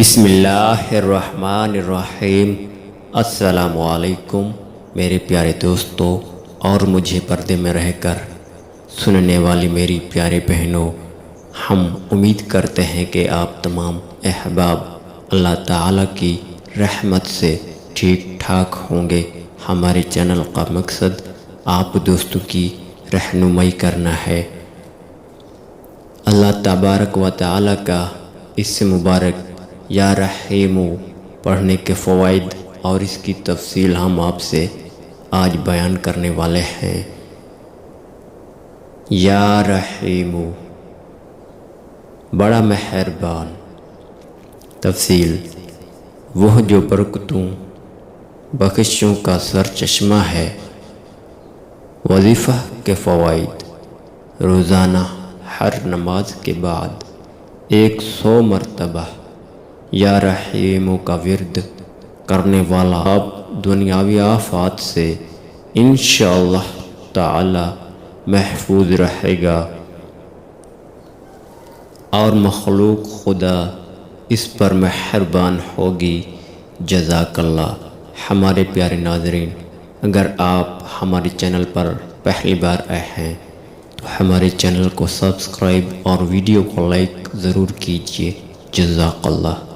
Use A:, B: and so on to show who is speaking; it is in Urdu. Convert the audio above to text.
A: بسم اللہ الرحمن الرحیم۔ السلام علیکم میرے پیارے دوستو اور مجھے پردے میں رہ کر سننے والی میری پیارے بہنوں، ہم امید کرتے ہیں کہ آپ تمام احباب اللہ تعالیٰ کی رحمت سے ٹھیک ٹھاک ہوں گے۔ ہمارے چینل کا مقصد آپ دوستوں کی رہنمائی کرنا ہے۔ اللہ تبارک و تعالیٰ کا اس سے مبارک یا رحیم پڑھنے کے فوائد اور اس کی تفصیل ہم آپ سے آج بیان کرنے والے ہیں۔ یا رحیم، بڑا مہربان۔ تفصیل: وہ جو برکتوں بخششوں کا سر چشمہ ہے۔ وظیفہ کے فوائد: روزانہ ہر نماز کے بعد 100 مرتبہ یا رحیم کا ورد کرنے والا اب دنیاوی آفات سے انشاءاللہ تعالی محفوظ رہے گا اور مخلوق خدا اس پر مہربان ہوگی۔ جزاک اللہ۔ ہمارے پیارے ناظرین، اگر آپ ہمارے چینل پر پہلی بار آئے ہیں تو ہمارے چینل کو سبسکرائب اور ویڈیو کو لائک ضرور کیجیے۔ جزاک اللہ۔